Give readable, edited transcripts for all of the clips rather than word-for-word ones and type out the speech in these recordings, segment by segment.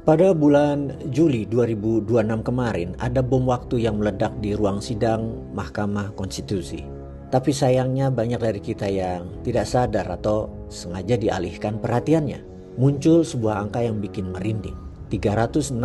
Pada bulan Juli 2026 kemarin, ada bom waktu yang meledak di ruang sidang Mahkamah Konstitusi. Tapi sayangnya banyak dari kita yang tidak sadar atau sengaja dialihkan perhatiannya. Muncul sebuah angka yang bikin merinding. 367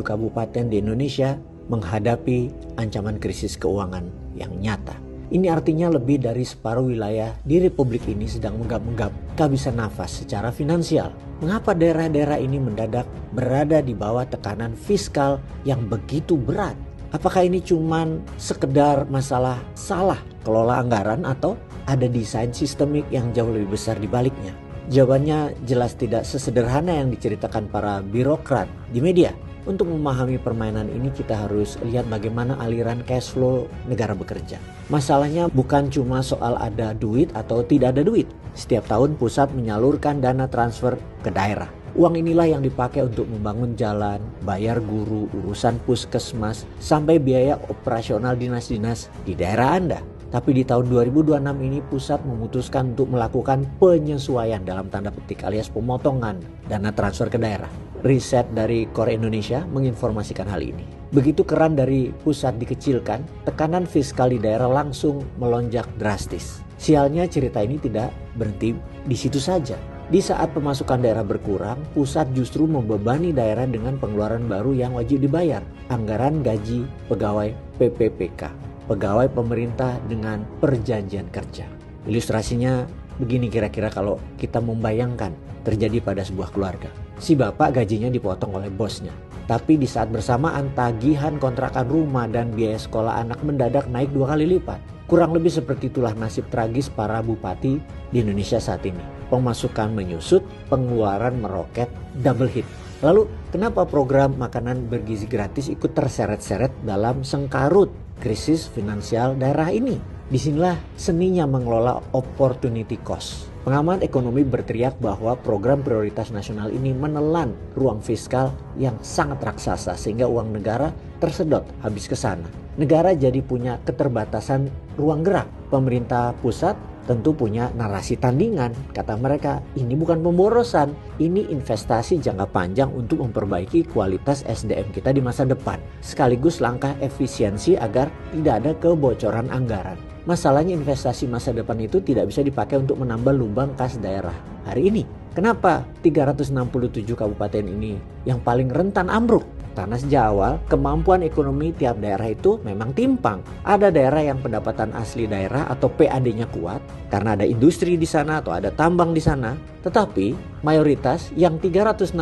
kabupaten di Indonesia menghadapi ancaman krisis keuangan yang nyata. Ini artinya lebih dari separuh wilayah di Republik ini sedang menggap-menggap kehabisan nafas secara finansial. Mengapa daerah-daerah ini mendadak berada di bawah tekanan fiskal yang begitu berat? Apakah ini cuman sekedar masalah salah kelola anggaran atau ada desain sistemik yang jauh lebih besar di baliknya? Jawabannya jelas tidak sesederhana yang diceritakan para birokrat di media. Untuk memahami permainan ini kita harus lihat bagaimana aliran cash flow negara bekerja. Masalahnya bukan cuma soal ada duit atau tidak ada duit. Setiap tahun pusat menyalurkan dana transfer ke daerah. Uang inilah yang dipakai untuk membangun jalan, bayar guru, urusan puskesmas, sampai biaya operasional dinas-dinas di daerah Anda. Tapi di tahun 2026 ini pusat memutuskan untuk melakukan penyesuaian dalam tanda petik alias pemotongan dana transfer ke daerah. Riset dari Core Indonesia menginformasikan hal ini. Begitu keran dari pusat dikecilkan, tekanan fiskal di daerah langsung melonjak drastis. Sialnya cerita ini tidak berhenti di situ saja. Di saat pemasukan daerah berkurang, pusat justru membebani daerah dengan pengeluaran baru yang wajib dibayar. Anggaran gaji pegawai PPPK, pegawai pemerintah dengan perjanjian kerja. Ilustrasinya begini kira-kira kalau kita membayangkan terjadi pada sebuah keluarga. Si bapak gajinya dipotong oleh bosnya. Tapi di saat bersamaan tagihan kontrakan rumah dan biaya sekolah anak mendadak naik 2 kali lipat. Kurang lebih seperti itulah nasib tragis para bupati di Indonesia saat ini. Pemasukan menyusut, pengeluaran meroket, double hit. Lalu kenapa program makanan bergizi gratis ikut terseret-seret dalam sengkarut krisis finansial daerah ini? Disinilah seninya mengelola opportunity cost. Pengamat ekonomi berteriak bahwa program prioritas nasional ini menelan ruang fiskal yang sangat raksasa sehingga uang negara tersedot habis ke sana. Negara jadi punya keterbatasan ruang gerak. Pemerintah pusat tentu punya narasi tandingan. Kata mereka, ini bukan pemborosan, ini investasi jangka panjang untuk memperbaiki kualitas SDM kita di masa depan. Sekaligus langkah efisiensi agar tidak ada kebocoran anggaran. Masalahnya investasi masa depan itu tidak bisa dipakai untuk menambah lubang kas daerah hari ini. Kenapa 367 kabupaten ini yang paling rentan ambruk? Karena sejak awal kemampuan ekonomi tiap daerah itu memang timpang. Ada daerah yang pendapatan asli daerah atau PAD-nya kuat karena ada industri di sana atau ada tambang di sana. Tetapi mayoritas yang 367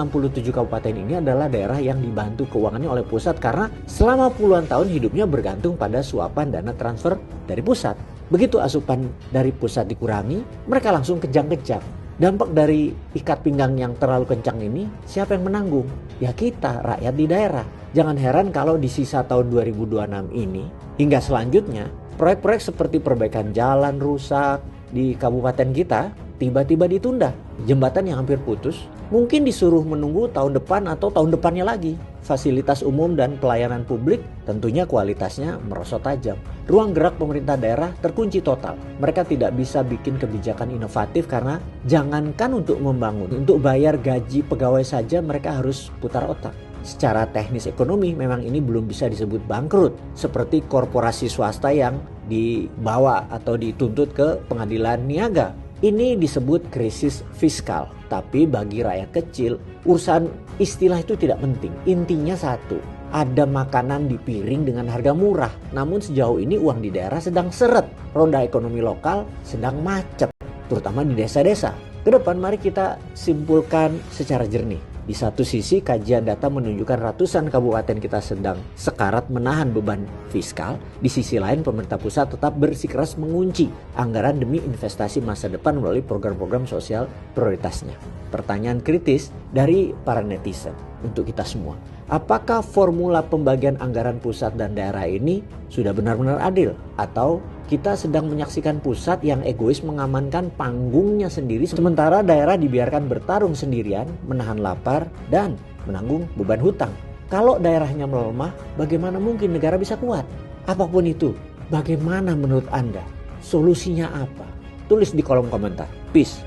kabupaten ini adalah daerah yang dibantu keuangannya oleh pusat karena selama puluhan tahun hidupnya bergantung pada suapan dana transfer dari pusat. Begitu asupan dari pusat dikurangi, mereka langsung kejang-kejang. Dampak dari ikat pinggang yang terlalu kencang ini, siapa yang menanggung? Ya kita, rakyat di daerah. Jangan heran kalau di sisa tahun 2026 ini, hingga selanjutnya, proyek-proyek seperti perbaikan jalan rusak di kabupaten kita, tiba-tiba ditunda. Jembatan yang hampir putus, mungkin disuruh menunggu tahun depan atau tahun depannya lagi. Fasilitas umum dan pelayanan publik tentunya kualitasnya merosot tajam. Ruang gerak pemerintah daerah terkunci total. Mereka tidak bisa bikin kebijakan inovatif karena jangankan untuk membangun, untuk bayar gaji pegawai saja mereka harus putar otak. Secara teknis ekonomi memang ini belum bisa disebut bangkrut seperti korporasi swasta yang dibawa atau dituntut ke pengadilan niaga. Ini disebut krisis fiskal. Tapi bagi rakyat kecil, urusan istilah itu tidak penting. Intinya satu, ada makanan di piring dengan harga murah. Namun sejauh ini uang di daerah sedang seret. Roda ekonomi lokal sedang macet, terutama di desa-desa. Kedepan mari kita simpulkan secara jernih. Di satu sisi kajian data menunjukkan ratusan kabupaten kita sedang sekarat menahan beban fiskal. Di sisi lain pemerintah pusat tetap bersikeras mengunci anggaran demi investasi masa depan melalui program-program sosial prioritasnya. Pertanyaan kritis dari para netizen untuk kita semua. Apakah formula pembagian anggaran pusat dan daerah ini sudah benar-benar adil? Atau kita sedang menyaksikan pusat yang egois mengamankan panggungnya sendiri sementara daerah dibiarkan bertarung sendirian, menahan lapar dan menanggung beban hutang. Kalau daerahnya melemah, bagaimana mungkin negara bisa kuat? Apapun itu, bagaimana menurut Anda? Solusinya apa? Tulis di kolom komentar. Peace.